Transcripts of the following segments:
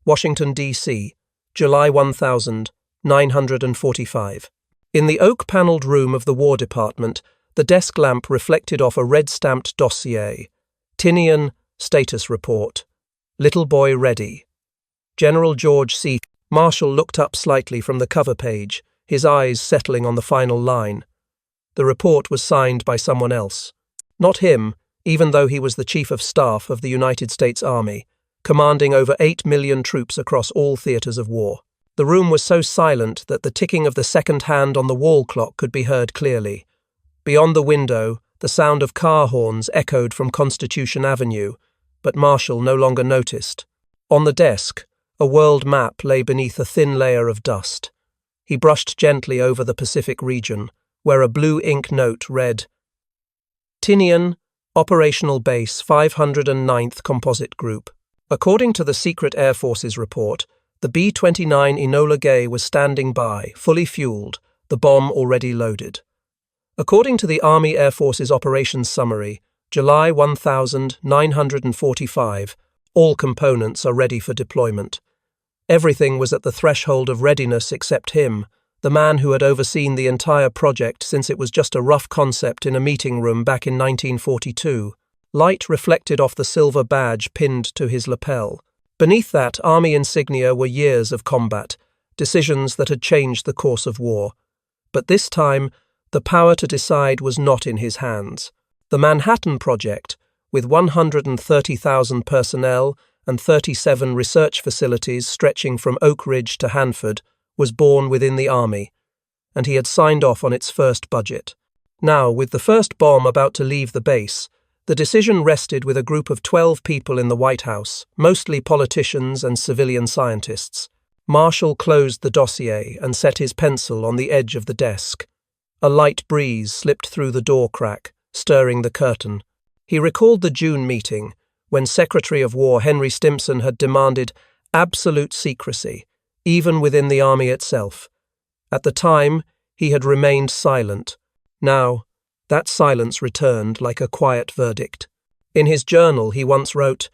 Washington, D.C., July 1945. In the oak-paneled room of the War Department, the desk lamp reflected off a red-stamped dossier. Tinian status report. Little boy ready. General George C. Marshall looked up slightly from the cover page, his eyes settling on the final line. The report was signed by someone else. Not him, even though he was the Chief of Staff of the United States Army, commanding over 8 million troops across all theaters of war. The room was so silent that the ticking of the second hand on the wall clock could be heard clearly. Beyond the window, the sound of car horns echoed from Constitution Avenue, but Marshall no longer noticed. On the desk, a world map lay beneath a thin layer of dust. He brushed gently over the Pacific region, where a blue ink note read, Tinian, Operational Base 509th Composite Group. According to the Secret Air Force's report, the B-29 Enola Gay was standing by, fully fueled, the bomb already loaded. According to the Army Air Force's Operations Summary, July 1945, all components are ready for deployment. Everything was at the threshold of readiness except him, the man who had overseen the entire project since it was just a rough concept in a meeting room back in 1942. Light reflected off the silver badge pinned to his lapel. Beneath that, Army insignia were years of combat, decisions that had changed the course of war. But this time, the power to decide was not in his hands. The Manhattan Project, with 130,000 personnel and 37 research facilities stretching from Oak Ridge to Hanford, was born within the Army, and he had signed off on its first budget. Now, with the first bomb about to leave the base, the decision rested with a group of 12 people in the White House, mostly politicians and civilian scientists. Marshall closed the dossier and set his pencil on the edge of the desk. A light breeze slipped through the door crack, stirring the curtain. He recalled the June meeting, when Secretary of War Henry Stimson had demanded absolute secrecy, even within the Army itself. At the time, he had remained silent. Now, that silence returned like a quiet verdict. In his journal, he once wrote,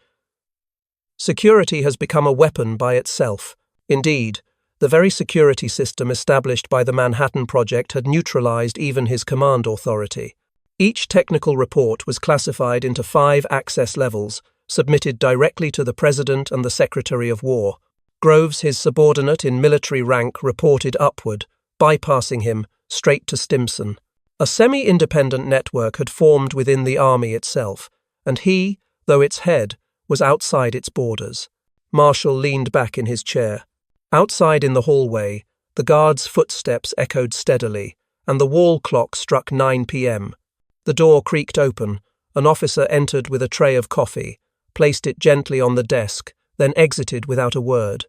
"Security has become a weapon by itself. Indeed, the very security system established by the Manhattan Project had neutralized even his command authority. Each technical report was classified into 5 access levels, submitted directly to the President and the Secretary of War. Groves, his subordinate in military rank, reported upward, bypassing him, straight to Stimson. A semi-independent network had formed within the Army itself, and he, though its head, was outside its borders. Marshall leaned back in his chair. Outside in the hallway, the guard's footsteps echoed steadily, and the wall clock struck 9 p.m. The door creaked open. An officer entered with a tray of coffee, placed it gently on the desk, then exited without a word.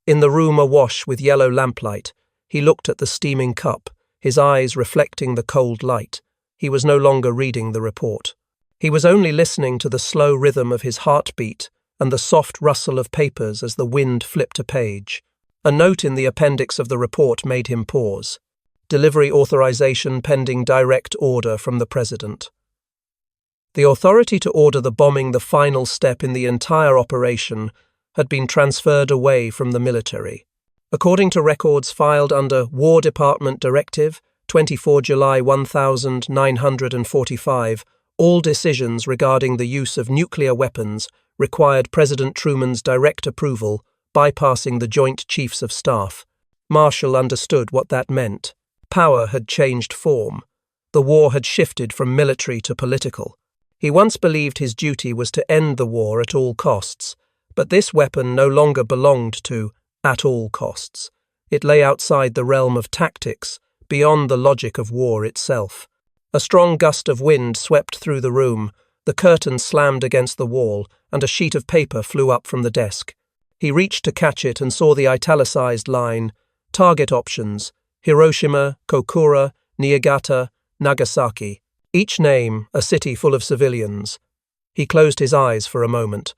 In the room awash with yellow lamplight, he looked at the steaming cup, his eyes reflecting the cold light. He was no longer reading the report. He was only listening to the slow rhythm of his heartbeat and the soft rustle of papers as the wind flipped a page. A note in the appendix of the report made him pause. Delivery authorization pending direct order from the President. The authority to order the bombing, the final step in the entire operation, had been transferred away from the military. According to records filed under War Department Directive 24 July 1945, all decisions regarding the use of nuclear weapons required President Truman's direct approval, bypassing the Joint Chiefs of Staff. Marshall understood what that meant. Power had changed form. The war had shifted from military to political. He once believed his duty was to end the war at all costs, but this weapon no longer belonged to at all costs. It lay outside the realm of tactics, beyond the logic of war itself. A strong gust of wind swept through the room, the curtain slammed against the wall, and a sheet of paper flew up from the desk. He reached to catch it and saw the italicized line, target options, Hiroshima, Kokura, Niigata, Nagasaki. Each name, a city full of civilians. He closed his eyes for a moment.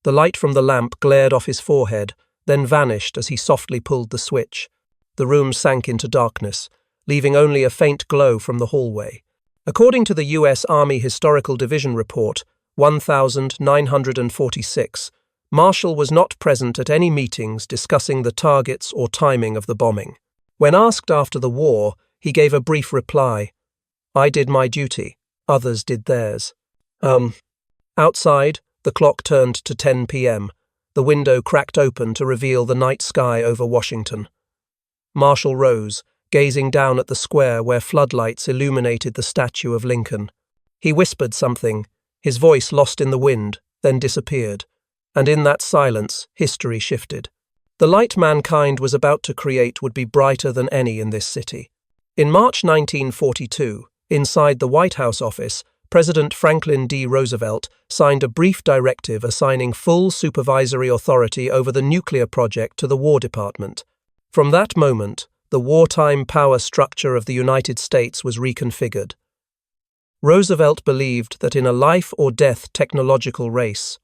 The light from the lamp glared off his forehead, then vanished as he softly pulled the switch. The room sank into darkness, leaving only a faint glow from the hallway. According to the U.S. Army Historical Division Report 1946, Marshall was not present at any meetings discussing the targets or timing of the bombing. When asked after the war, he gave a brief reply. "I did my duty. Others did theirs." Outside, the clock turned to 10 p.m. The window cracked open to reveal the night sky over Washington. Marshall rose, gazing down at the square where floodlights illuminated the statue of Lincoln. He whispered something, his voice lost in the wind, then disappeared. And in that silence, history shifted. The light mankind was about to create would be brighter than any in this city. In March 1942, inside the White House office, President Franklin D. Roosevelt signed a brief directive assigning full supervisory authority over the nuclear project to the War Department. From that moment, the wartime power structure of the United States was reconfigured. Roosevelt believed that in a life-or-death technological race,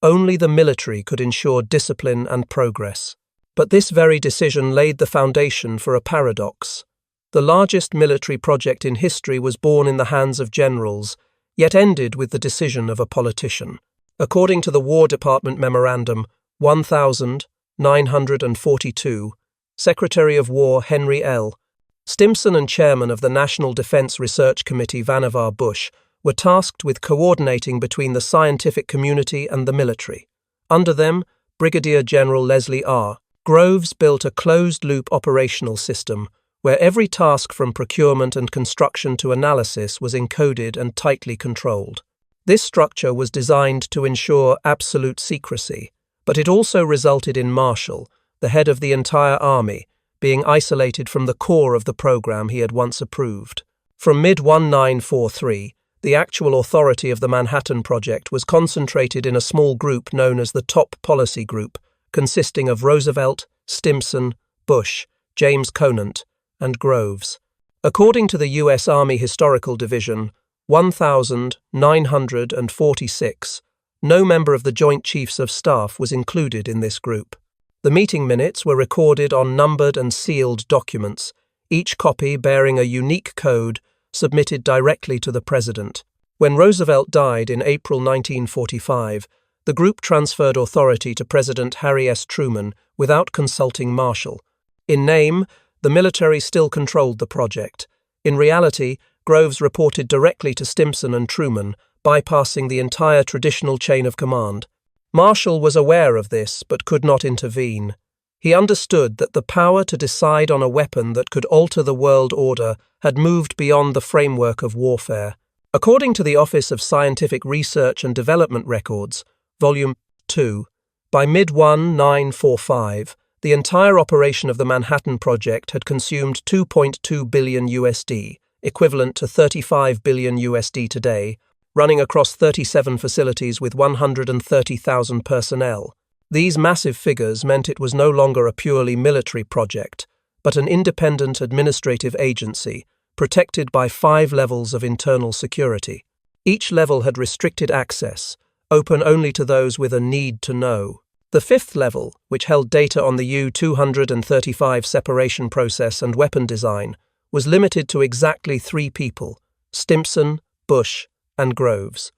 only the military could ensure discipline and progress. But this very decision laid the foundation for a paradox. The largest military project in history was born in the hands of generals, yet ended with the decision of a politician. According to the War Department Memorandum 1942, Secretary of War Henry L. Stimson and Chairman of the National Defense Research Committee Vannevar Bush were tasked with coordinating between the scientific community and the military. Under them, Brigadier General Leslie R. Groves built a closed-loop operational system where every task from procurement and construction to analysis was encoded and tightly controlled. This structure was designed to ensure absolute secrecy, but it also resulted in Marshall, the head of the entire army, being isolated from the core of the program he had once approved. From mid-1943, the actual authority of the Manhattan Project was concentrated in a small group known as the Top Policy Group, consisting of Roosevelt, Stimson, Bush, James Conant, and Groves. According to the U.S. Army Historical Division 1946, no member of the Joint Chiefs of Staff was included in this group. The meeting minutes were recorded on numbered and sealed documents, each copy bearing a unique code submitted directly to the President. When Roosevelt died in April 1945, the group transferred authority to President Harry S. Truman without consulting Marshall. In name, the military still controlled the project. In reality, Groves reported directly to Stimson and Truman, bypassing the entire traditional chain of command. Marshall was aware of this but could not intervene. He understood that the power to decide on a weapon that could alter the world order had moved beyond the framework of warfare. According to the Office of Scientific Research and Development Records, Volume 2, by mid-1945, the entire operation of the Manhattan Project had consumed $2.2 billion USD, equivalent to $35 billion USD today, running across 37 facilities with 130,000 personnel. These massive figures meant it was no longer a purely military project, but an independent administrative agency, protected by 5 levels of internal security. Each level had restricted access, open only to those with a need to know. The 5th level, which held data on the U-235 separation process and weapon design, was limited to exactly 3 people: Stimson, Bush, and Groves.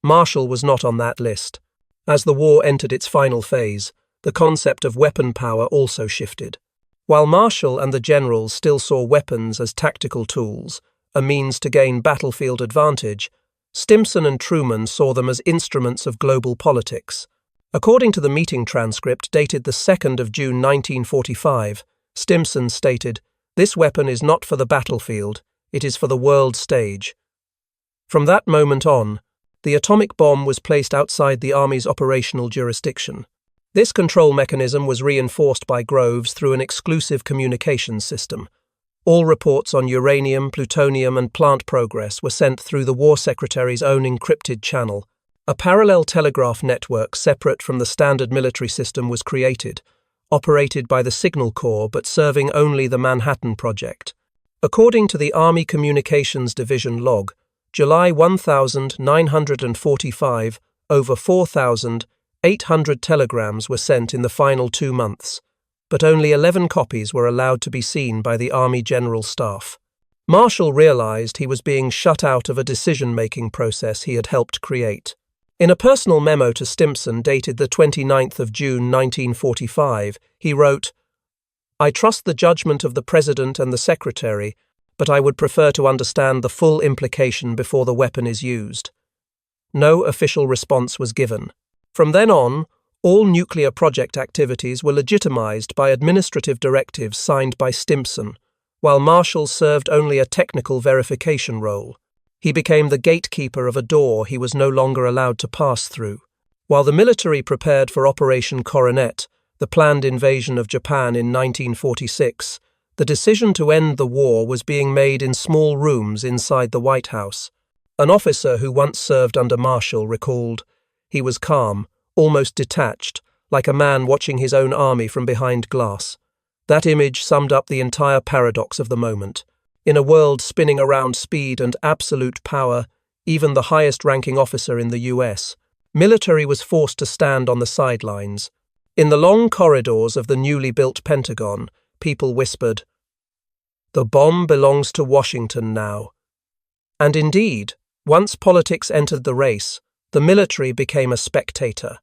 Marshall was not on that list. As the war entered its final phase, the concept of weapon power also shifted. While Marshall and the generals still saw weapons as tactical tools, a means to gain battlefield advantage, Stimson and Truman saw them as instruments of global politics. According to the meeting transcript dated the 2nd of June 1945, Stimson stated, "This weapon is not for the battlefield, it is for the world stage." From that moment on, the atomic bomb was placed outside the Army's operational jurisdiction. This control mechanism was reinforced by Groves through an exclusive communications system. All reports on uranium, plutonium, and plant progress were sent through the War Secretary's own encrypted channel. A parallel telegraph network separate from the standard military system was created, operated by the Signal Corps but serving only the Manhattan Project. According to the Army Communications Division log, July 1945, over 4,800 telegrams were sent in the final 2 months, but only 11 copies were allowed to be seen by the Army General Staff. Marshall realized he was being shut out of a decision-making process he had helped create. In a personal memo to Stimson dated the 29th of June 1945, he wrote, "I trust the judgment of the President and the Secretary, but I would prefer to understand the full implication before the weapon is used." No official response was given. From then on, all nuclear project activities were legitimized by administrative directives signed by Stimson, while Marshall served only a technical verification role. He became the gatekeeper of a door he was no longer allowed to pass through. While the military prepared for Operation Coronet, the planned invasion of Japan in 1946, the decision to end the war was being made in small rooms inside the White House. An officer who once served under Marshall recalled, "He was calm, almost detached, like a man watching his own army from behind glass." That image summed up the entire paradox of the moment. In a world spinning around speed and absolute power, even the highest-ranking officer in the US, military was forced to stand on the sidelines. In the long corridors of the newly built Pentagon, people whispered, "The bomb belongs to Washington now." And indeed, once politics entered the race, the military became a spectator.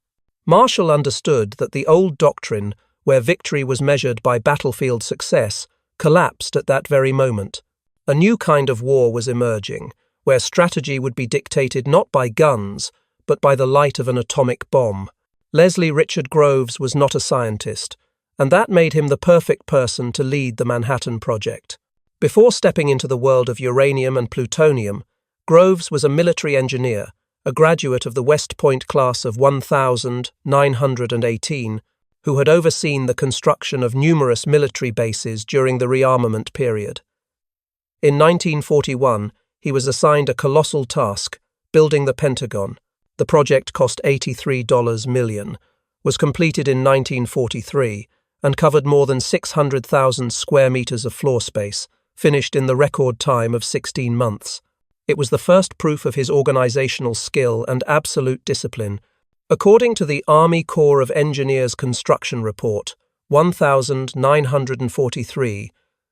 Marshall understood that the old doctrine, where victory was measured by battlefield success, collapsed at that very moment. A new kind of war was emerging, where strategy would be dictated not by guns, but by the light of an atomic bomb. Leslie Richard Groves was not a scientist, and that made him the perfect person to lead the Manhattan Project. Before stepping into the world of uranium and plutonium, Groves was a military engineer, a graduate of the West Point class of 1918, who had overseen the construction of numerous military bases during the rearmament period. In 1941, he was assigned a colossal task, building the Pentagon. The project cost $83 million, was completed in 1943, and covered more than 600,000 square meters of floor space, finished in the record time of 16 months. It was the first proof of his organizational skill and absolute discipline. According to the Army Corps of Engineers Construction Report, 1943,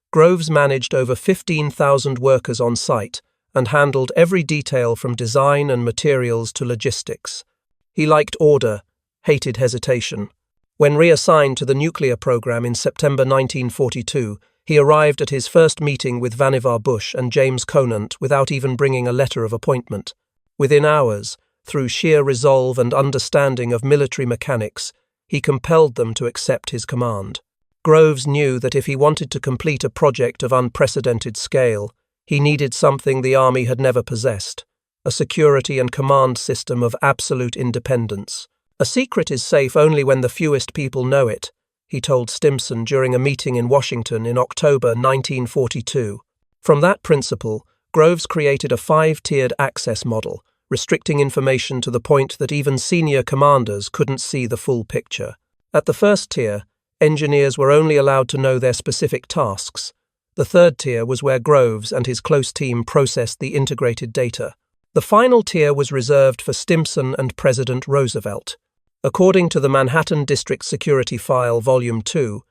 Groves managed over 15,000 workers on site and handled every detail from design and materials to logistics. He liked order, hated hesitation. When reassigned to the nuclear program in September 1942, he arrived at his first meeting with Vannevar Bush and James Conant without even bringing a letter of appointment. Within hours, through sheer resolve and understanding of military mechanics, he compelled them to accept his command. Groves knew that if he wanted to complete a project of unprecedented scale, he needed something the Army had never possessed, a security and command system of absolute independence. "A secret is safe only when the fewest people know it," he told Stimson during a meeting in Washington in October 1942. From that principle, Groves created a 5-tiered access model, restricting information to the point that even senior commanders couldn't see the full picture. At the first tier, engineers were only allowed to know their specific tasks. The third tier was where Groves and his close team processed the integrated data. The final tier was reserved for Stimson and President Roosevelt. According to the Manhattan District Security File, Volume 2,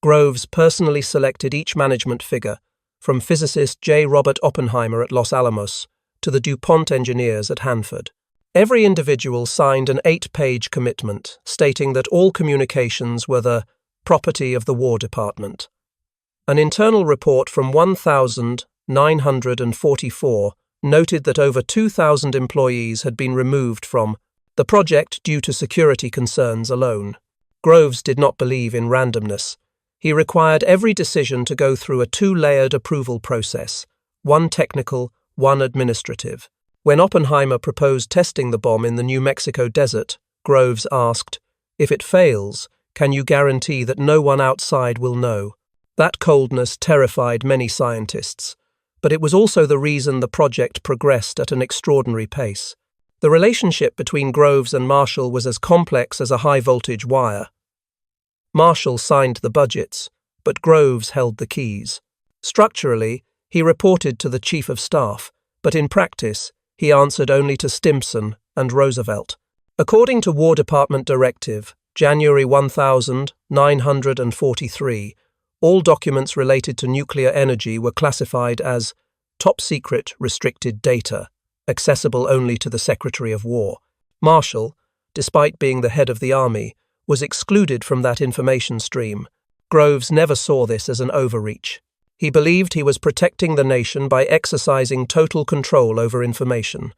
Groves personally selected each management figure, from physicist J. Robert Oppenheimer at Los Alamos to the DuPont engineers at Hanford. Every individual signed an 8-page commitment stating that all communications were the property of the War Department. An internal report from 1944 noted that over 2,000 employees had been removed from the project due to security concerns alone. Groves did not believe in randomness. He required every decision to go through a 2-layered approval process, one technical, one administrative. When Oppenheimer proposed testing the bomb in the New Mexico desert, Groves asked, "If it fails, can you guarantee that no one outside will know?" That coldness terrified many scientists, but it was also the reason the project progressed at an extraordinary pace. The relationship between Groves and Marshall was as complex as a high-voltage wire. Marshall signed the budgets, but Groves held the keys. Structurally, he reported to the Chief of Staff, but in practice, he answered only to Stimson and Roosevelt. According to War Department Directive, January 1943, all documents related to nuclear energy were classified as top secret restricted data, accessible only to the Secretary of War. Marshall, despite being the head of the army, was excluded from that information stream. Groves never saw this as an overreach. He believed he was protecting the nation by exercising total control over information.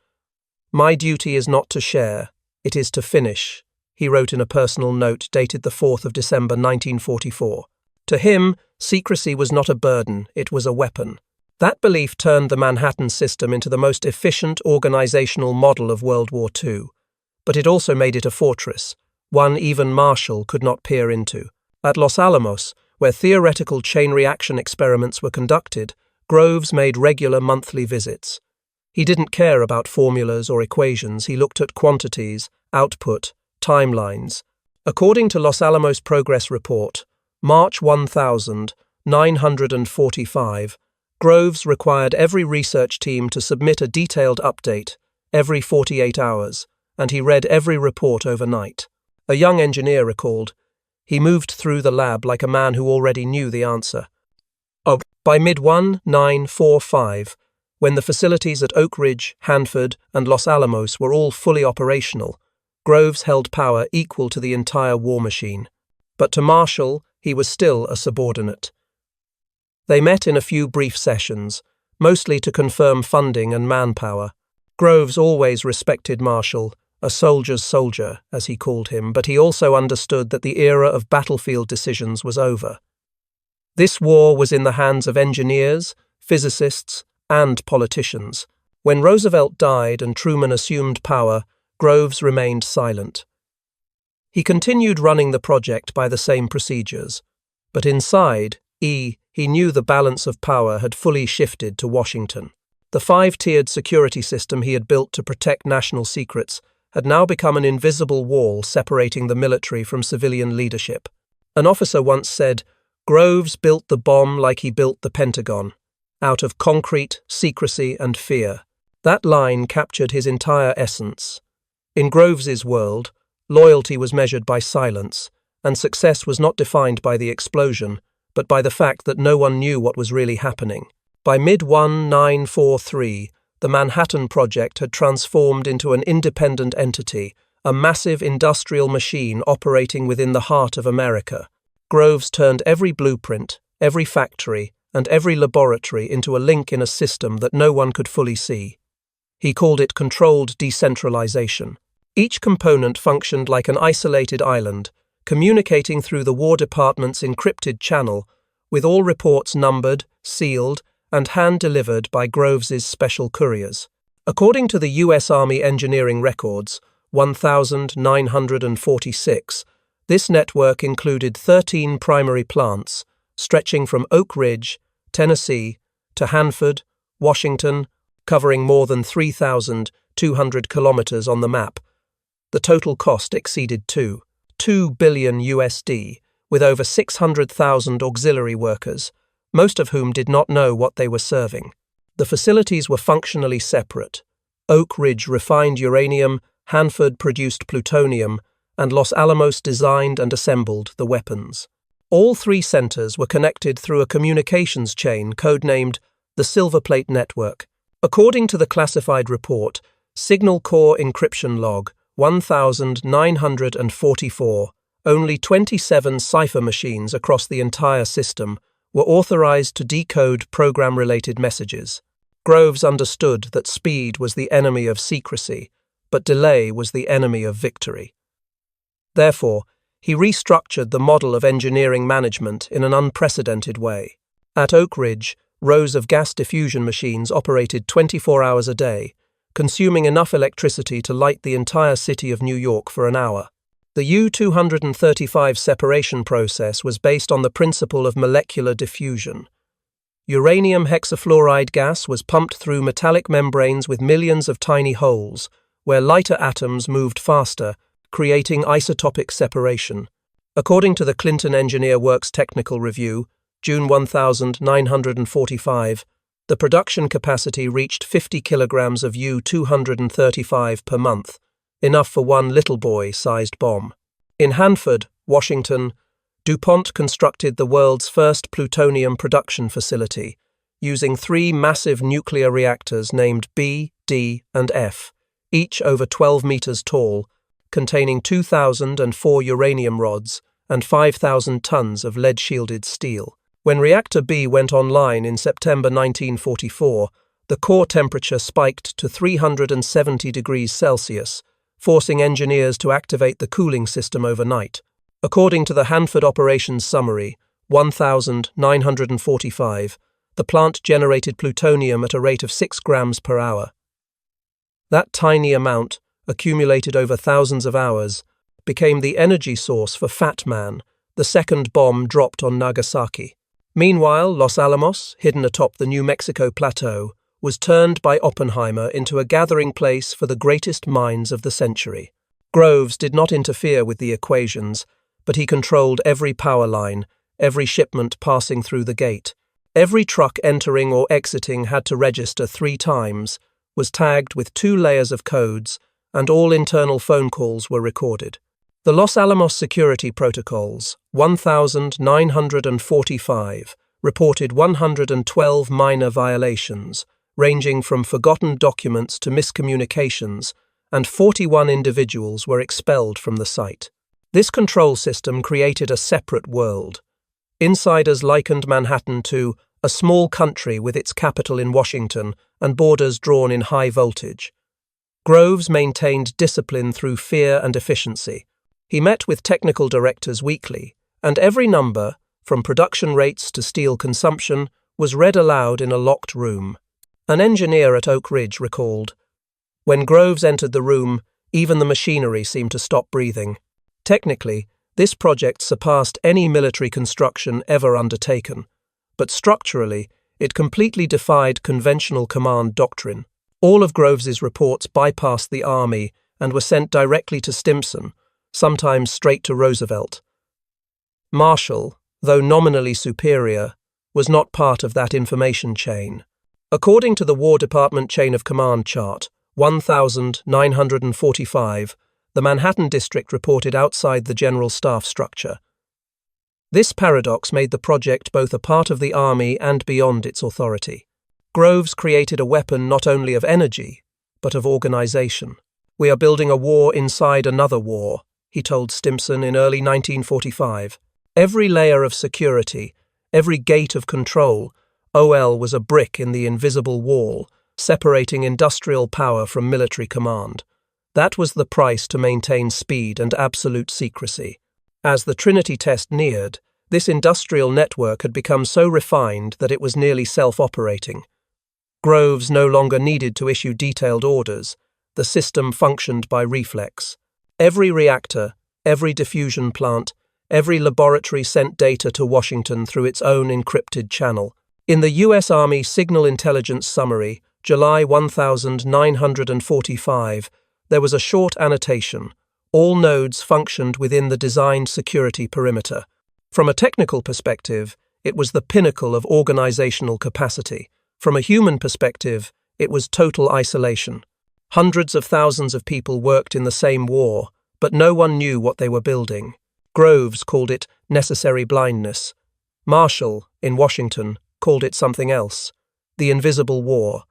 "My duty is not to share, it is to finish," he wrote in a personal note dated the 4th of December 1944. To him, secrecy was not a burden, it was a weapon. That belief turned the Manhattan system into the most efficient organizational model of World War II. But it also made it a fortress, one even Marshall could not peer into. At Los Alamos, where theoretical chain reaction experiments were conducted, Groves made regular monthly visits. He didn't care about formulas or equations, he looked at quantities, output, timelines. According to Los Alamos Progress Report, March 1945, Groves required every research team to submit a detailed update every 48 hours, and he read every report overnight. A young engineer recalled, "He moved through the lab like a man who already knew the answer." By mid-1945, when the facilities at Oak Ridge, Hanford, and Los Alamos were all fully operational, Groves held power equal to the entire war machine. But to Marshall, he was still a subordinate. They met in a few brief sessions, mostly to confirm funding and manpower. Groves always respected Marshall, a soldier's soldier, as he called him, but he also understood that the era of battlefield decisions was over. This war was in the hands of engineers, physicists, and politicians. When Roosevelt died and Truman assumed power, Groves remained silent. He continued running the project by the same procedures, but inside, he knew the balance of power had fully shifted to Washington. The 5-tiered security system he had built to protect national secrets had now become an invisible wall separating the military from civilian leadership. An officer once said, "Groves built the bomb like he built the Pentagon, out of concrete, secrecy, and fear." That line captured his entire essence. In Groves's world, loyalty was measured by silence, and success was not defined by the explosion, but by the fact that no one knew what was really happening. By mid-1943, the Manhattan Project had transformed into an independent entity, a massive industrial machine operating within the heart of America. Groves turned every blueprint, every factory, and every laboratory into a link in a system that no one could fully see. He called it controlled decentralization. Each component functioned like an isolated island, communicating through the War Department's encrypted channel, with all reports numbered, sealed, and hand-delivered by Groves's special couriers. According to the U.S. Army engineering records, 1946, this network included 13 primary plants, stretching from Oak Ridge, Tennessee, to Hanford, Washington, covering more than 3,200 kilometers on the map. The total cost exceeded $2 billion USD, with over 600,000 auxiliary workers, most of whom did not know what they were serving. The facilities were functionally separate. Oak Ridge refined uranium, Hanford produced plutonium, and Los Alamos designed and assembled the weapons. All 3 centers were connected through a communications chain codenamed the Silver Plate Network. According to the classified report, Signal Core Encryption Log 1944, only 27 cipher machines across the entire system were authorized to decode program-related messages. Groves understood that speed was the enemy of secrecy, but delay was the enemy of victory. Therefore, he restructured the model of engineering management in an unprecedented way. At Oak Ridge, rows of gas diffusion machines operated 24 hours a day, consuming enough electricity to light the entire city of New York for an hour. The U-235 separation process was based on the principle of molecular diffusion. Uranium hexafluoride gas was pumped through metallic membranes with millions of tiny holes, where lighter atoms moved faster, creating isotopic separation. According to the Clinton Engineer Works Technical Review, June 1945, the production capacity reached 50 kilograms of U-235 per month, enough for one little boy-sized bomb. In Hanford, Washington, DuPont constructed the world's first plutonium production facility, using 3 massive nuclear reactors named B, D, and F, each over 12 meters tall, containing 2,004 uranium rods and 5,000 tons of lead-shielded steel. When Reactor B went online in September 1944, the core temperature spiked to 370 degrees Celsius, forcing engineers to activate the cooling system overnight. According to the Hanford Operations Summary 1945, the plant generated plutonium at a rate of 6 grams per hour. That tiny amount, accumulated over thousands of hours, became the energy source for Fat Man, the second bomb dropped on Nagasaki. Meanwhile, Los Alamos, hidden atop the New Mexico plateau, was turned by Oppenheimer into a gathering place for the greatest minds of the century. Groves did not interfere with the equations, but he controlled every power line, every shipment passing through the gate. Every truck entering or exiting had to register 3 times, was tagged with 2 layers of codes, and all internal phone calls were recorded. The Los Alamos Security Protocols 1945 reported 112 minor violations, ranging from forgotten documents to miscommunications, and 41 individuals were expelled from the site. This control system created a separate world. Insiders likened Manhattan to a small country with its capital in Washington and borders drawn in high voltage. Groves maintained discipline through fear and efficiency. He met with technical directors weekly, and every number, from production rates to steel consumption, was read aloud in a locked room. An engineer at Oak Ridge recalled, "When Groves entered the room, even the machinery seemed to stop breathing." Technically, this project surpassed any military construction ever undertaken, but structurally, it completely defied conventional command doctrine. All of Groves's reports bypassed the Army and were sent directly to Stimson, sometimes straight to Roosevelt. Marshall, though nominally superior, was not part of that information chain. According to the War Department Chain of Command chart 1945, the Manhattan District reported outside the General Staff structure. This paradox made the project both a part of the Army and beyond its authority. Groves created a weapon not only of energy, but of organization. "We are building a war inside another war," he told Stimson in early 1945. Every layer of security, every gate of control, OL was a brick in the invisible wall, separating industrial power from military command. That was the price to maintain speed and absolute secrecy. As the Trinity test neared, this industrial network had become so refined that it was nearly self-operating. Groves no longer needed to issue detailed orders. The system functioned by reflex. Every reactor, every diffusion plant, every laboratory sent data to Washington through its own encrypted channel. In the U.S. Army Signal Intelligence Summary, July 1945, there was a short annotation. All nodes functioned within the designed security perimeter. From a technical perspective, it was the pinnacle of organizational capacity. From a human perspective, it was total isolation. Hundreds of thousands of people worked in the same war, but no one knew what they were building. Groves called it necessary blindness. Marshall, in Washington, called it something else, the invisible war.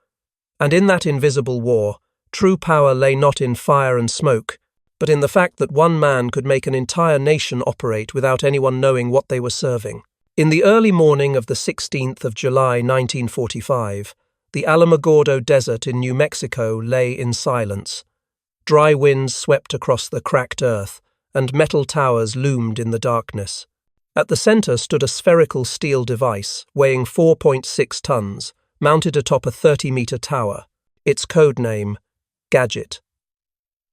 And in that invisible war, true power lay not in fire and smoke, but in the fact that one man could make an entire nation operate without anyone knowing what they were serving. In the early morning of the 16th of July 1945, the Alamogordo Desert in New Mexico lay in silence. Dry winds swept across the cracked earth, and metal towers loomed in the darkness. At the center stood a spherical steel device, weighing 4.6 tons, mounted atop a 30-meter tower. Its code name, Gadget.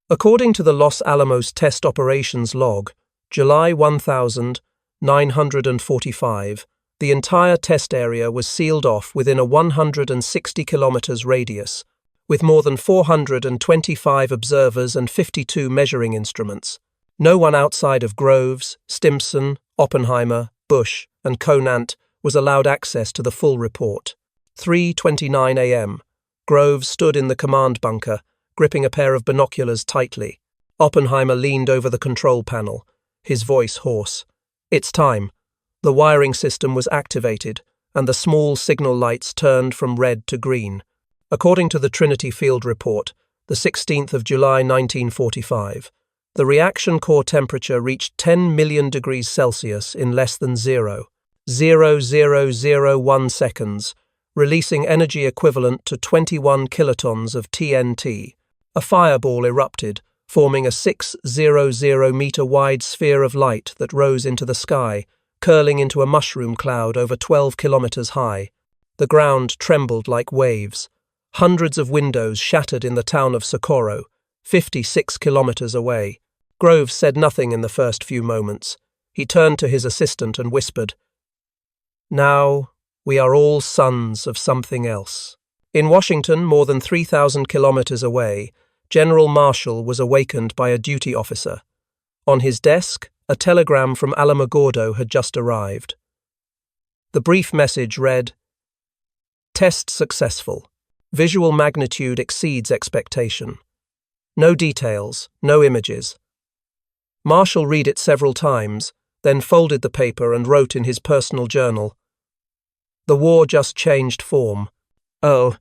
According to the Los Alamos Test Operations Log, July 1945, the entire test area was sealed off within a 160 kilometers radius, with more than 425 observers and 52 measuring instruments. No one outside of Groves, Stimson, Oppenheimer, Bush, and Conant was allowed access to the full report. 3:29 a.m. Groves stood in the command bunker, gripping a pair of binoculars tightly. Oppenheimer leaned over the control panel, his voice hoarse. "It's time." The wiring system was activated, and the small signal lights turned from red to green. According to the Trinity Field Report, the 16th of July 1945. The reaction core temperature reached 10 million degrees Celsius in less than 0.0001 seconds, releasing energy equivalent to 21 kilotons of TNT. A fireball erupted, forming a 600-meter-wide sphere of light that rose into the sky, curling into a mushroom cloud over 12 kilometers high. The ground trembled like waves. Hundreds of windows shattered in the town of Socorro, 56 kilometers away. Groves said nothing in the first few moments. He turned to his assistant and whispered, "Now we are all sons of something else." In Washington, more than 3,000 kilometers away, General Marshall was awakened by a duty officer. On his desk, a telegram from Alamogordo had just arrived. The brief message read, "Test successful. Visual magnitude exceeds expectation. No details, no images." Marshall read it several times, then folded the paper and wrote in his personal journal, "The war just changed form. Oh."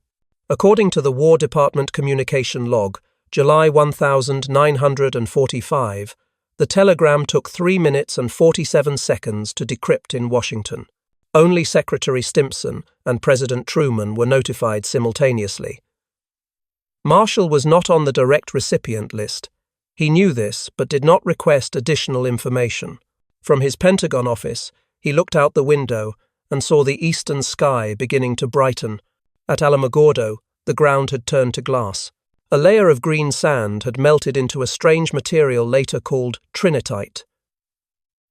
According to the War Department communication log, July 1945, the telegram took 3 minutes and 47 seconds to decrypt in Washington. Only Secretary Stimson and President Truman were notified simultaneously. Marshall was not on the direct recipient list. He knew this, but did not request additional information. From his Pentagon office, he looked out the window and saw the eastern sky beginning to brighten. At Alamogordo, the ground had turned to glass. A layer of green sand had melted into a strange material later called trinitite.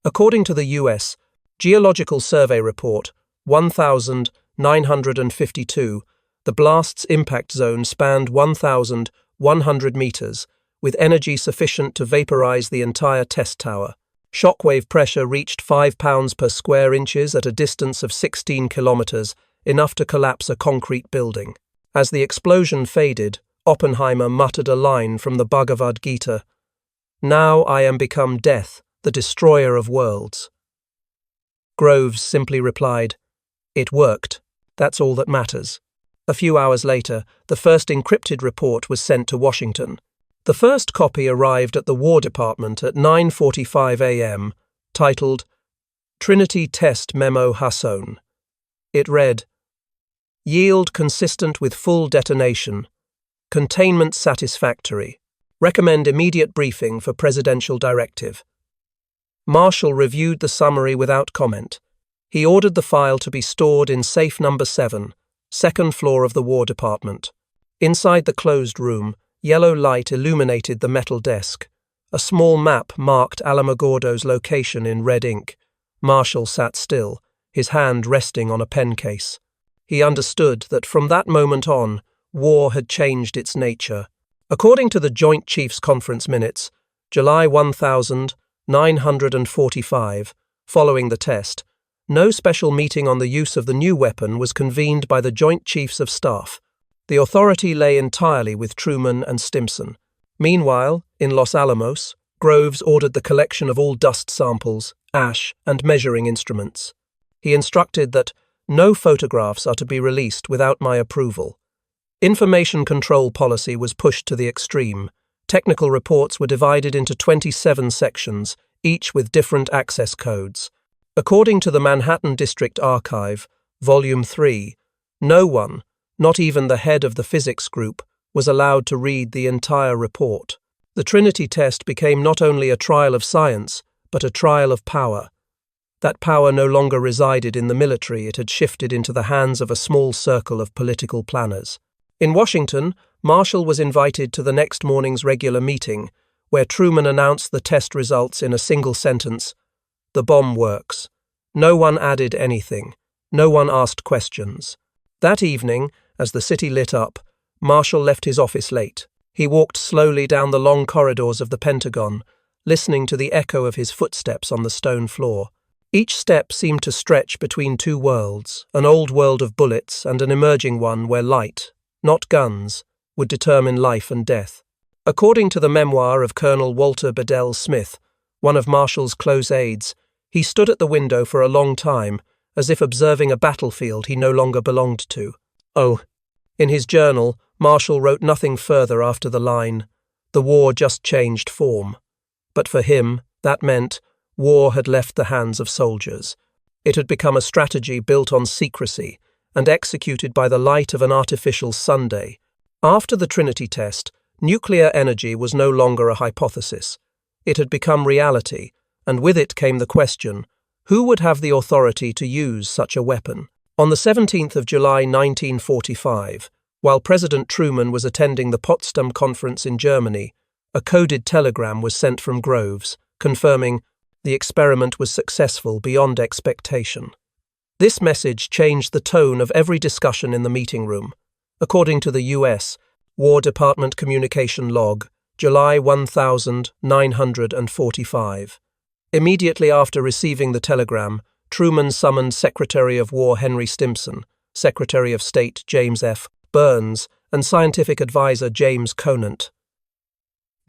According to the U.S. Geological Survey Report 1952, the blast's impact zone spanned 1,100 meters, with energy sufficient to vaporize the entire test tower. Shockwave pressure reached 5 pounds per square inches at a distance of 16 kilometers, enough to collapse a concrete building. As the explosion faded, Oppenheimer muttered a line from the Bhagavad Gita, "Now I am become death, the destroyer of worlds." Groves simply replied, "It worked. That's all that matters." A few hours later, the first encrypted report was sent to Washington. The first copy arrived at the War Department at 9:45 a.m., titled Trinity Test Memo Hasson. It read, "Yield consistent with full detonation. Containment satisfactory. Recommend immediate briefing for presidential directive." Marshall reviewed the summary without comment. He ordered the file to be stored in safe number 7, second floor of the War Department. Inside the closed room, yellow light illuminated the metal desk. A small map marked Alamogordo's location in red ink. Marshall sat still, his hand resting on a pen case. He understood that from that moment on, war had changed its nature. According to the Joint Chiefs Conference minutes, July 1945, following the test, no special meeting on the use of the new weapon was convened by the Joint Chiefs of Staff. The authority lay entirely with Truman and Stimson. Meanwhile, in Los Alamos, Groves ordered the collection of all dust samples, ash, and measuring instruments. He instructed that no photographs are to be released without my approval. Information control policy was pushed to the extreme. Technical reports were divided into 27 sections, each with different access codes. According to the Manhattan District Archive, Volume 3, no one, not even the head of the physics group, was allowed to read the entire report. The Trinity test became not only a trial of science, but a trial of power. That power no longer resided in the military, it had shifted into the hands of a small circle of political planners. In Washington, Marshall was invited to the next morning's regular meeting, where Truman announced the test results in a single sentence, "The bomb works." No one added anything. No one asked questions. That evening, as the city lit up, Marshall left his office late. He walked slowly down the long corridors of the Pentagon, listening to the echo of his footsteps on the stone floor. Each step seemed to stretch between two worlds, an old world of bullets and an emerging one where light, not guns, would determine life and death. According to the memoir of Colonel Walter Bedell Smith, one of Marshall's close aides, he stood at the window for a long time, as if observing a battlefield he no longer belonged to. Oh. In his journal, Marshall wrote nothing further after the line, "The war just changed form." But for him, that meant war had left the hands of soldiers. It had become a strategy built on secrecy and executed by the light of an artificial Sunday. After the Trinity test, nuclear energy was no longer a hypothesis. It had become reality, and with it came the question, who would have the authority to use such a weapon? On the 17th of July 1945, while President Truman was attending the Potsdam Conference in Germany, a coded telegram was sent from Groves, confirming the experiment was successful beyond expectation. This message changed the tone of every discussion in the meeting room. According to the U.S. War Department communication log, July 1945. Immediately after receiving the telegram, Truman summoned Secretary of War Henry Stimson, Secretary of State James F. Burns, and scientific advisor James Conant.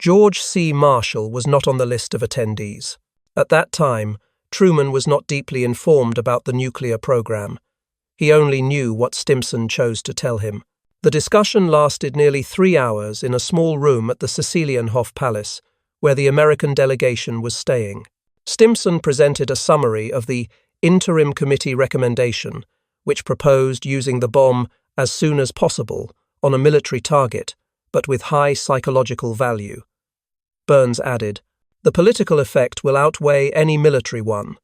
George C. Marshall was not on the list of attendees. At that time, Truman was not deeply informed about the nuclear program. He only knew what Stimson chose to tell him. The discussion lasted nearly 3 hours in a small room at the Sicilienhof Palace, where the American delegation was staying. Stimson presented a summary of the Interim Committee recommendation, which proposed using the bomb as soon as possible on a military target, but with high psychological value. Burns added, "The political effect will outweigh any military one."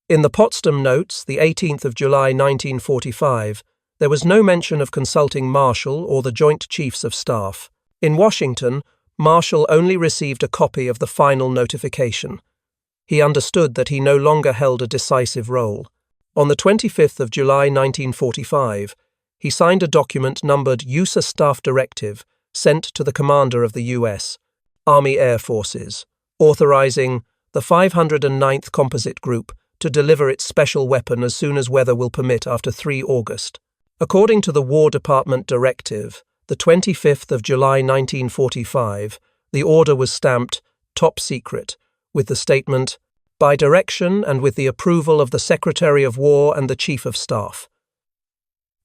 In the Potsdam Notes, the 18th of July 1945, there was no mention of consulting Marshall or the Joint Chiefs of Staff. In Washington, Marshall only received a copy of the final notification. He understood that he no longer held a decisive role. On the 25th of July 1945, he signed a document numbered USA Staff Directive sent to the commander of the U.S. Army Air Forces, authorizing the 509th Composite Group to deliver its special weapon as soon as weather will permit after 3 August. According to the War Department directive, the 25th of July 1945, the order was stamped "Top Secret," with the statement, "By direction and with the approval of the Secretary of War and the Chief of Staff."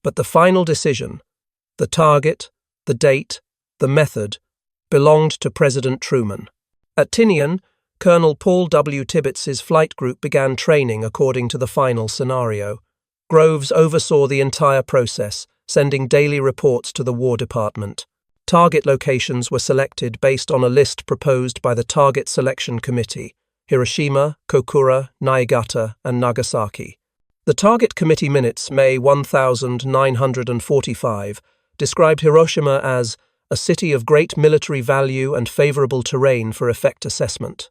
But the final decision, the target, the date, the method, belonged to President Truman. At Tinian, Colonel Paul W. Tibbitz's flight group began training according to the final scenario. Groves oversaw the entire process, sending daily reports to the War Department. Target locations were selected based on a list proposed by the Target Selection Committee: Hiroshima, Kokura, Niigata, and Nagasaki. The Target Committee minutes, May 1945, described Hiroshima as a city of great military value and favorable terrain for effect assessment.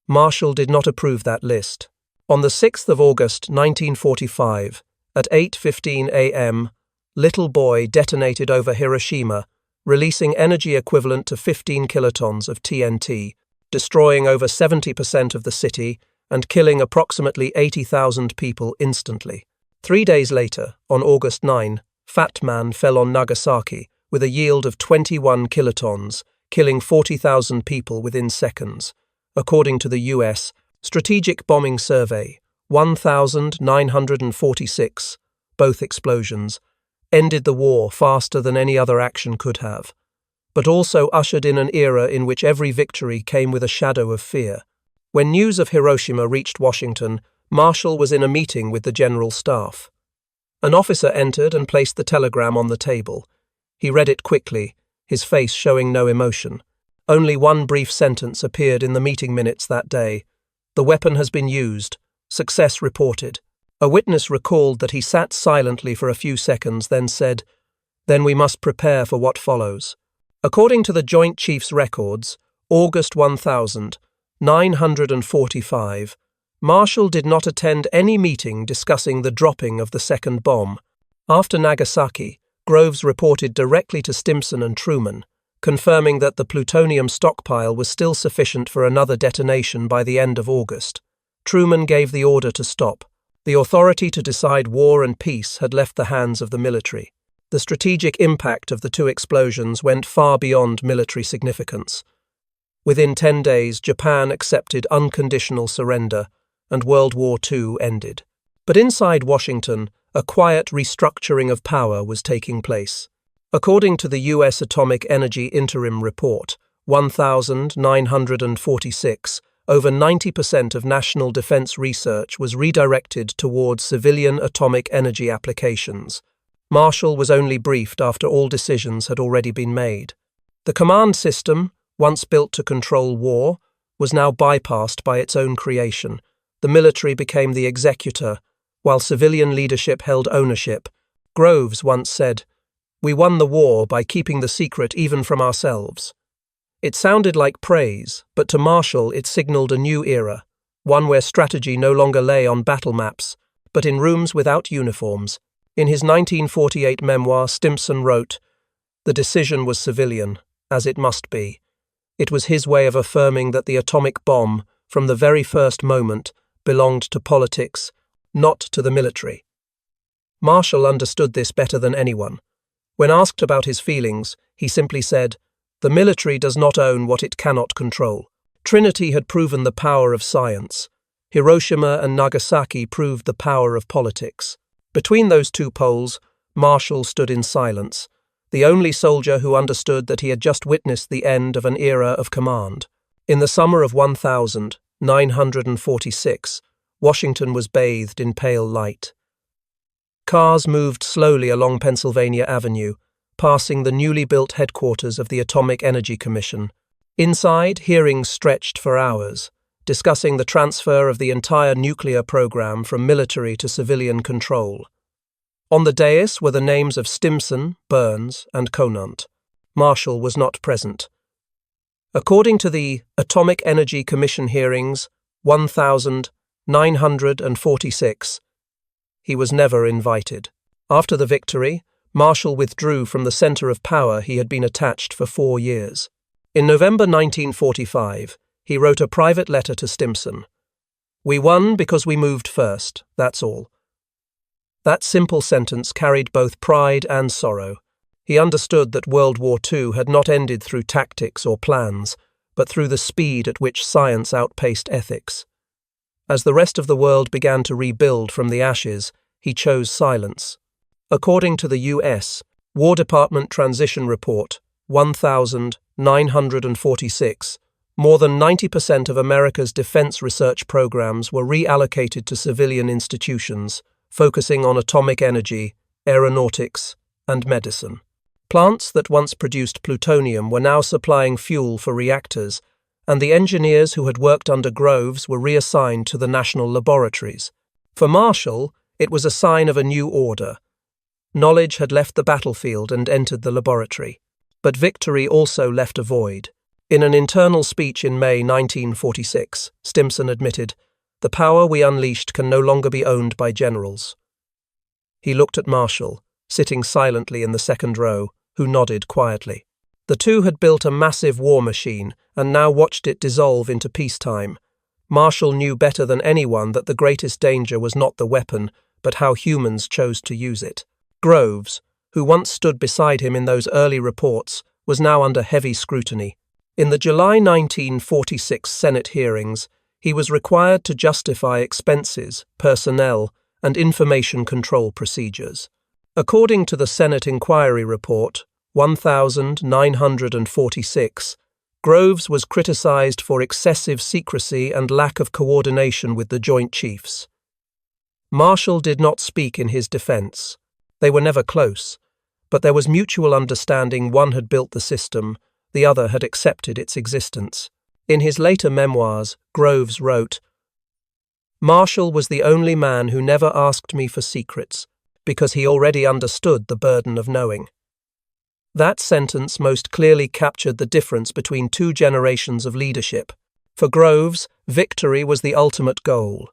Marshall did not approve that list. On the 6th of August 1945, at 8:15 a.m., Little Boy detonated over Hiroshima, releasing energy equivalent to 15 kilotons of TNT, destroying over 70% of the city and killing approximately 80,000 people instantly. 3 days later, on August 9, Fat Man fell on Nagasaki with a yield of 21 kilotons, killing 40,000 people within seconds. According to the U.S. Strategic Bombing Survey, 1,946, both explosions, ended the war faster than any other action could have, but also ushered in an era in which every victory came with a shadow of fear. When news of Hiroshima reached Washington, Marshall was in a meeting with the General Staff. An officer entered and placed the telegram on the table. He read it quickly, his face showing no emotion. Only one brief sentence appeared in the meeting minutes that day. "The weapon has been used. Success reported." A witness recalled that he sat silently for a few seconds, then said, "Then we must prepare for what follows." According to the Joint Chiefs records, August 1945, Marshall did not attend any meeting discussing the dropping of the second bomb. After Nagasaki, Groves reported directly to Stimson and Truman, confirming that the plutonium stockpile was still sufficient for another detonation by the end of August. Truman gave the order to stop. The authority to decide war and peace had left the hands of the military. The strategic impact of the 2 explosions went far beyond military significance. Within 10 days, Japan accepted unconditional surrender, and World War II ended. But inside Washington, a quiet restructuring of power was taking place. According to the U.S. Atomic Energy Interim Report, 1946, over 90% of national defense research was redirected towards civilian atomic energy applications. Marshall was only briefed after all decisions had already been made. The command system, once built to control war, was now bypassed by its own creation. The military became the executor, while civilian leadership held ownership. Groves once said, "We won the war by keeping the secret even from ourselves." It sounded like praise, but to Marshall it signaled a new era, one where strategy no longer lay on battle maps, but in rooms without uniforms. In his 1948 memoir, Stimson wrote, "The decision was civilian, as it must be." It was his way of affirming that the atomic bomb, from the very first moment, belonged to politics, not to the military. Marshall understood this better than anyone. When asked about his feelings, he simply said, "The military does not own what it cannot control." Trinity had proven the power of science. Hiroshima and Nagasaki proved the power of politics. Between those two poles, Marshall stood in silence, the only soldier who understood that he had just witnessed the end of an era of command. In the summer of 1946, Washington was bathed in pale light. Cars moved slowly along Pennsylvania Avenue, passing the newly built headquarters of the Atomic Energy Commission. Inside, hearings stretched for hours, discussing the transfer of the entire nuclear program from military to civilian control. On the dais were the names of Stimson, Burns, and Conant. Marshall was not present. According to the Atomic Energy Commission hearings, 1946, he was never invited. After the victory, Marshall withdrew from the center of power he had been attached for 4 years. In November 1945, he wrote a private letter to Stimson. "We won because we moved first, that's all." That simple sentence carried both pride and sorrow. He understood that World War II had not ended through tactics or plans, but through the speed at which science outpaced ethics. As the rest of the world began to rebuild from the ashes, he chose silence. According to the U.S. War Department Transition Report, 1946, more than 90% of America's defense research programs were reallocated to civilian institutions, focusing on atomic energy, aeronautics, and medicine. Plants that once produced plutonium were now supplying fuel for reactors, and the engineers who had worked under Groves were reassigned to the national laboratories. For Marshall, it was a sign of a new order. Knowledge had left the battlefield and entered the laboratory. But victory also left a void. In an internal speech in May 1946, Stimson admitted, "The power we unleashed can no longer be owned by generals." He looked at Marshall, sitting silently in the second row, who nodded quietly. The two had built a massive war machine and now watched it dissolve into peacetime. Marshall knew better than anyone that the greatest danger was not the weapon, but how humans chose to use it. Groves, who once stood beside him in those early reports, was now under heavy scrutiny. In the July 1946 Senate hearings, he was required to justify expenses, personnel, and information control procedures. According to the Senate Inquiry Report, 1946, Groves was criticized for excessive secrecy and lack of coordination with the Joint Chiefs. Marshall did not speak in his defense. They were never close, but there was mutual understanding. One had built the system, the other had accepted its existence. In his later memoirs, Groves wrote, "Marshall was the only man who never asked me for secrets, because he already understood the burden of knowing." That sentence most clearly captured the difference between two generations of leadership. For Groves, victory was the ultimate goal.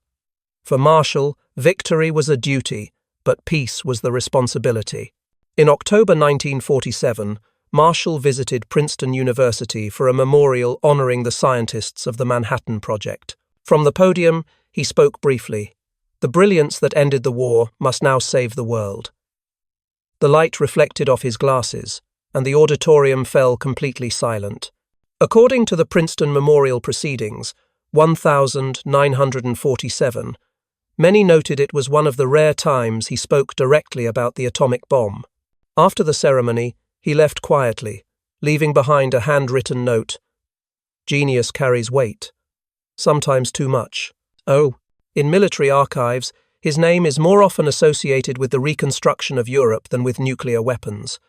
For Marshall, victory was a duty, but peace was the responsibility. In October 1947, Marshall visited Princeton University for a memorial honoring the scientists of the Manhattan Project. From the podium, he spoke briefly. The brilliance that ended the war must now save the world. The light reflected off his glasses, and the auditorium fell completely silent. According to the Princeton Memorial Proceedings, 1947, many noted it was one of the rare times he spoke directly about the atomic bomb. After the ceremony, He left quietly, leaving behind a handwritten note. Genius carries weight, sometimes too much. Oh, in military archives, his name is more often associated with the reconstruction of Europe than with nuclear weapons.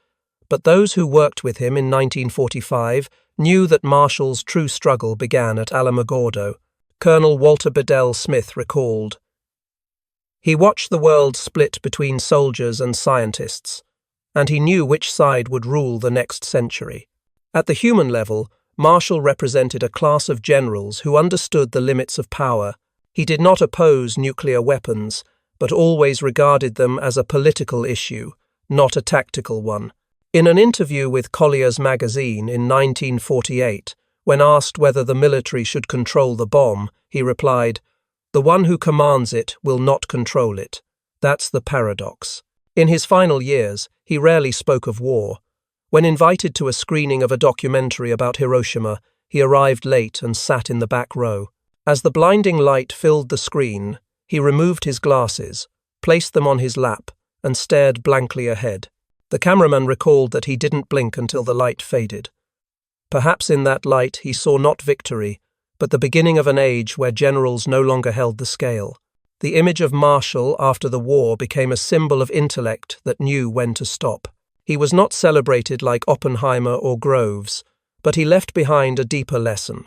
But those who worked with him in 1945 knew that Marshall's true struggle began at Alamogordo. Colonel Walter Bedell Smith recalled. He watched the world split between soldiers and scientists, and he knew which side would rule the next century. At the human level, Marshall represented a class of generals who understood the limits of power. He did not oppose nuclear weapons, but always regarded them as a political issue, not a tactical one. In an interview with Collier's magazine in 1948, when asked whether the military should control the bomb, he replied, "The one who commands it will not control it. That's the paradox." In his final years, he rarely spoke of war. When invited to a screening of a documentary about Hiroshima, he arrived late and sat in the back row. As the blinding light filled the screen, he removed his glasses, placed them on his lap, and stared blankly ahead. The cameraman recalled that he didn't blink until the light faded. Perhaps in that light he saw not victory, but the beginning of an age where generals no longer held the scale. The image of Marshall after the war became a symbol of intellect that knew when to stop. He was not celebrated like Oppenheimer or Groves, but he left behind a deeper lesson.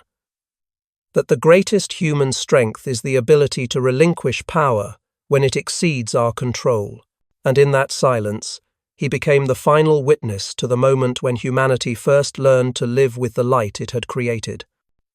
That the greatest human strength is the ability to relinquish power when it exceeds our control. And in that silence, he became the final witness to the moment when humanity first learned to live with the light it had created.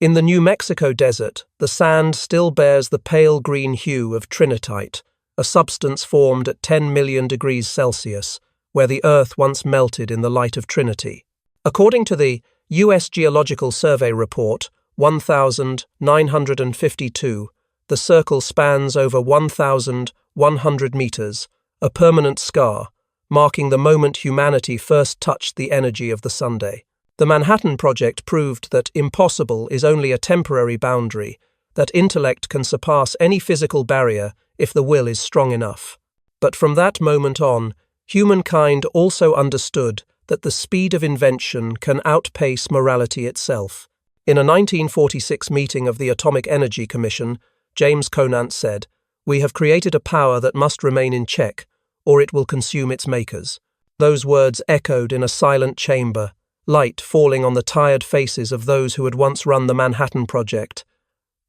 In the New Mexico desert, the sand still bears the pale green hue of trinitite, a substance formed at 10 million degrees Celsius, where the earth once melted in the light of Trinity. According to the U.S. Geological Survey report 1952, the circle spans over 1,100 meters, a permanent scar, marking the moment humanity first touched the energy of the Sunday. The Manhattan Project proved that impossible is only a temporary boundary, that intellect can surpass any physical barrier if the will is strong enough. But from that moment on, humankind also understood that the speed of invention can outpace morality itself. In a 1946 meeting of the Atomic Energy Commission, James Conant said, "We have created a power that must remain in check, or it will consume its makers." Those words echoed in a silent chamber, light falling on the tired faces of those who had once run the Manhattan Project.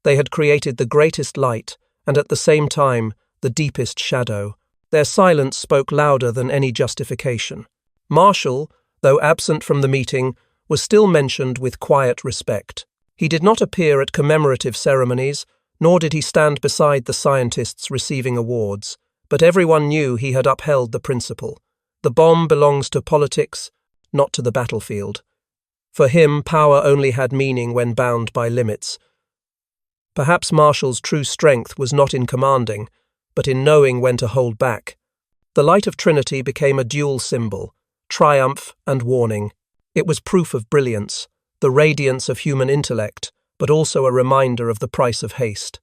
They had created the greatest light, and at the same time, the deepest shadow. Their silence spoke louder than any justification. Marshall, though absent from the meeting, was still mentioned with quiet respect. He did not appear at commemorative ceremonies, nor did he stand beside the scientists receiving awards, but everyone knew he had upheld the principle. The bomb belongs to politics, not to the battlefield. For him, power only had meaning when bound by limits. Perhaps Marshall's true strength was not in commanding, but in knowing when to hold back. The light of Trinity became a dual symbol, triumph and warning. It was proof of brilliance, the radiance of human intellect, but also a reminder of the price of haste.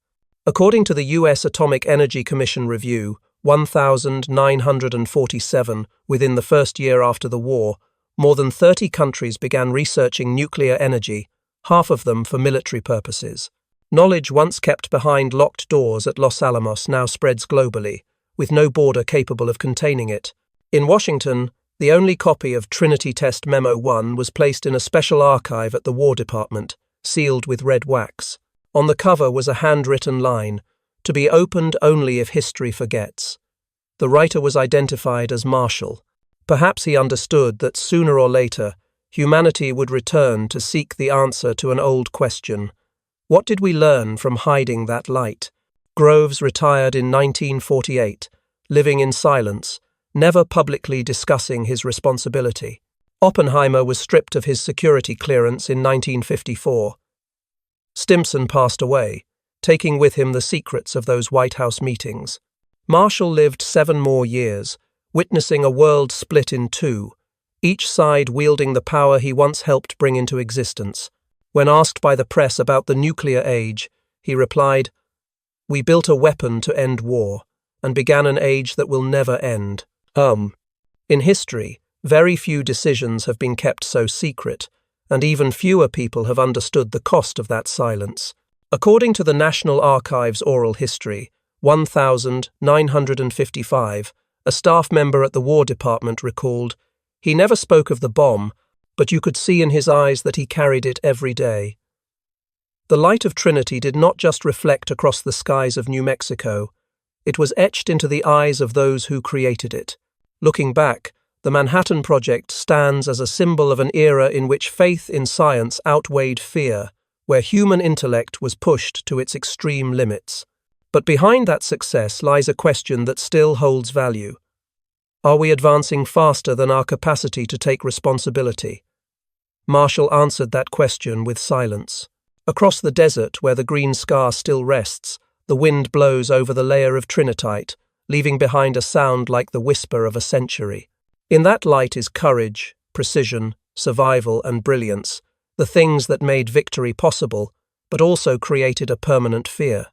According to the U.S. Atomic Energy Commission Review, 1947, within the first year after the war, more than 30 countries began researching nuclear energy, half of them for military purposes. Knowledge once kept behind locked doors at Los Alamos now spreads globally, with no border capable of containing it. In Washington, the only copy of Trinity Test Memo 1 was placed in a special archive at the War Department, sealed with red wax. On the cover was a handwritten line, "To be opened only if history forgets." The writer was identified as Marshall. Perhaps he understood that sooner or later, humanity would return to seek the answer to an old question. What did we learn from hiding that light? Groves retired in 1948, living in silence, never publicly discussing his responsibility. Oppenheimer was stripped of his security clearance in 1954. Stimson passed away, taking with him the secrets of those White House meetings. Marshall lived 7 more years, witnessing a world split in two, each side wielding the power he once helped bring into existence. When asked by the press about the nuclear age, he replied, "We built a weapon to end war, and began an age that will never end." In history, Very few decisions have been kept so secret, and even fewer people have understood the cost of that silence. According to the National Archives Oral History, 1955, a staff member at the War Department recalled, "He never spoke of the bomb, but you could see in his eyes that he carried it every day." The light of Trinity did not just reflect across the skies of New Mexico, it was etched into the eyes of those who created it. Looking back, the Manhattan Project stands as a symbol of an era in which faith in science outweighed fear, where human intellect was pushed to its extreme limits. But behind that success lies a question that still holds value. Are we advancing faster than our capacity to take responsibility? Marshall answered that question with silence. Across the desert, where the green scar still rests, the wind blows over the layer of trinitite, leaving behind a sound like the whisper of a century. In that light is courage, precision, survival, and brilliance, the things that made victory possible, but also created a permanent fear.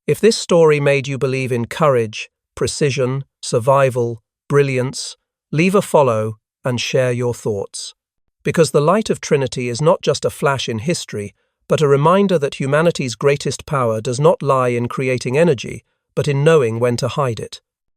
If this story made you believe in courage, precision, survival, brilliance, leave a follow and share your thoughts. Because the light of Trinity is not just a flash in history, but a reminder that humanity's greatest power does not lie in creating energy, but in knowing when to hide it.